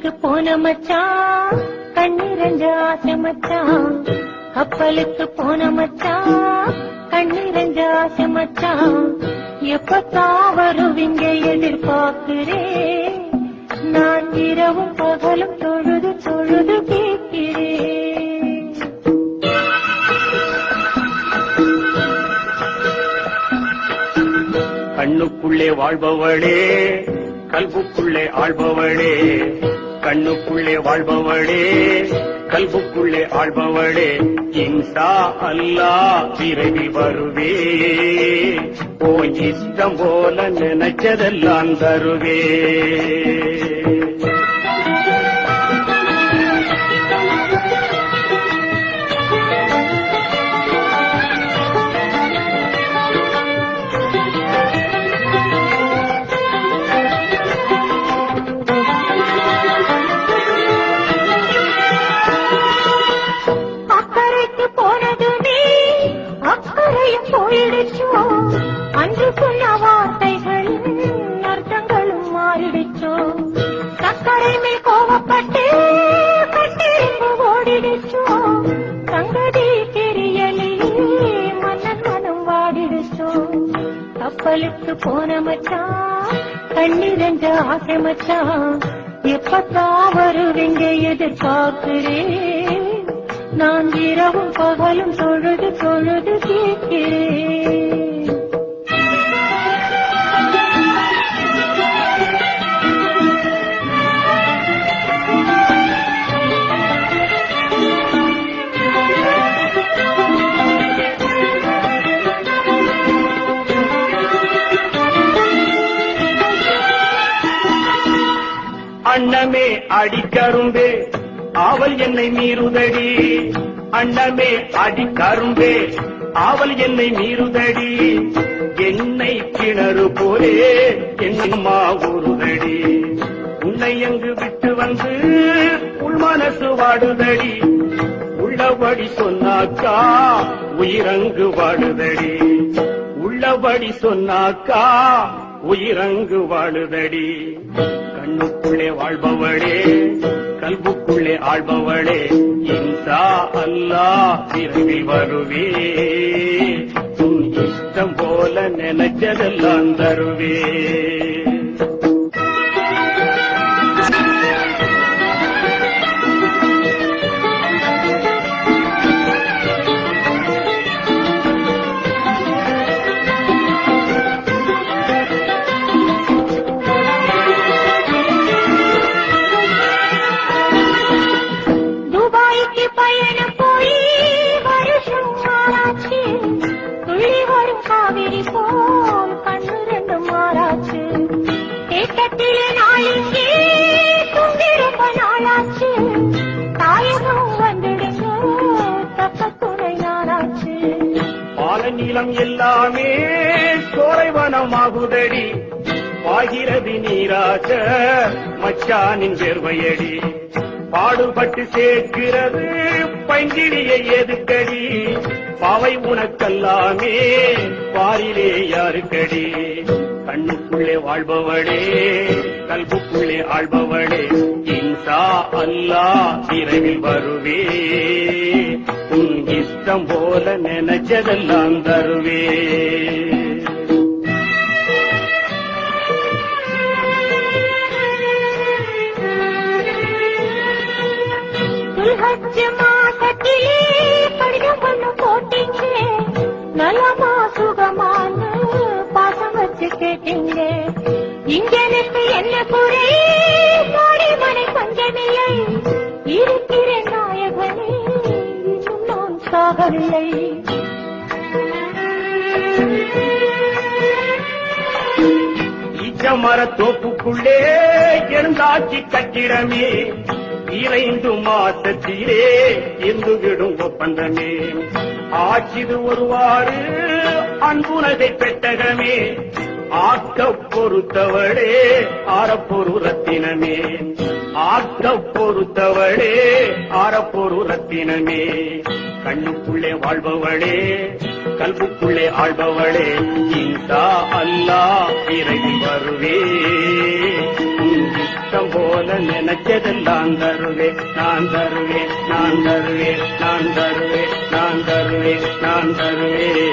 கப்பலுக்கு போன மச்சான் கண்ணிரஞ்ச ஆசை மச்சான். கப்பலுக்கு போன மச்சான் கண்ணிரஞ்ச ஆசை மச்சான். எப்பத்தான் வருவீங்க எதிர்பார்க்கிறேன். நான் இரவும் பகலும் தொழுது தொழுது கேட்கிறேன். கண்ணுக்குள்ளே வாழ்பவளே கல்புக்குள்ளே ஆள்பவளே. கண்ணுக்குள்ளே வாழ்பவளே கல்புக்குள்ளே ஆள்பவளே. இன்ஷா அல்லாஹ் விரைவில் வருவே. ஓ இஷ்டம் போல நினைச்சதெல்லாம் தருவே. அன்று சொன்ன வார்த்தைகளின் அர்த்தங்களும் மாறிடுச்சோ. சக்கரை மேல் கோவப்பட்டு கட்டிரும்பு ஓடிடுச்சோ. சங்கதி தெரியலையே மன்னன் மனம் வாடிடுச்சோ. கப்பலுக்கு போன மச்சான் கண்ணிரஞ்ச ஆசை மச்சான். எப்பத்தான் வருவீங்க எதிர்பார்க்கிறேன். நான் இரவும் பகலும் தொழுது தொழுது கேட்கிறேன். அண்ணமே அடிக்கரும்பே ஆவல் என்னை மீறுதடி. அண்ணமே அடிக்கரும்பே ஆவல் என்னை மீறுதடி. என்னை கிணறு போலே என்னம்மா ஊறுதடி. உன்னை எங்கு விட்டு வந்து உள் மனசு வாடுதடி. உள்ளபடி சொன்னாக்கா உயிரங்கு வாடுதடி. உள்ளபடி சொன்னாக்கா உயிரங்கு வாழுதடி. கண்ணுக்குள்ளே வாழ்பவளே கல்புக்குள்ளே ஆள்பவளே. இன்ஷா அல்லாஹ் விரைவில் வருவே. உன் இஷ்டம் போல நினைச்சதெல்லாம் தருவே. நீளம் எல்லாமே சோலைவனமாகுதடி. பாகிறது நீராக மச்சானின் வேர்வையடி. பாடுபட்டு சேர்க்கிறது பைங்கிலியை எதுக்கடி. பாவை உனக்கல்லாமே பாரிலே யாருக்கடி. கண்ணுக்குள்ளே வாழ்பவளே கல்புக்குள்ளே ஆள்பவளே. இன்ஷா அல்லாஹ் விரைவில் வருவே. உன் இஷ்டம் போல நினைச்சதெல்லாம் தருவே. மாசத்திலே கடிதம் பண்ண போட்டீங்க. நலமா சுகமான பாசம் வச்சு கேட்டீங்க. இங்கனுக்கு என்ன குறை மாடி மனை கொஞ்சமில்லை. இருக்கிற நாயகனே இன்னும் நான் சாகவில்லை. ஈச்சமர தோப்புக்குள்ளே எழுந்தாட்சி கட்டிடமே. 2 மாசத்திலே இருந்துவிடும் ஒப்பந்தமே. ஆட்சிது ஒருவாறு அன்புனதை பெட்டகமே. ஆக்க பொறுத்தவளே ஆரப்பொரு ரத்தினமே. ஆக்க பொறுத்தவளே ஆரப்பொரு ரத்தினமே. கண்ணுக்குள்ளே வாழ்பவளே கல்புக்குள்ளே ஆள்பவளே. இன்ஷா அல்லாஹ் விரைவில் வருவே. உன் இஷ்டம் போல நினைச்சதெல்லாம் தருவேன் நான் தருவேன் நான் தருவேன் நான் தருவேன் நான் தருவேன் நான் தருவேன்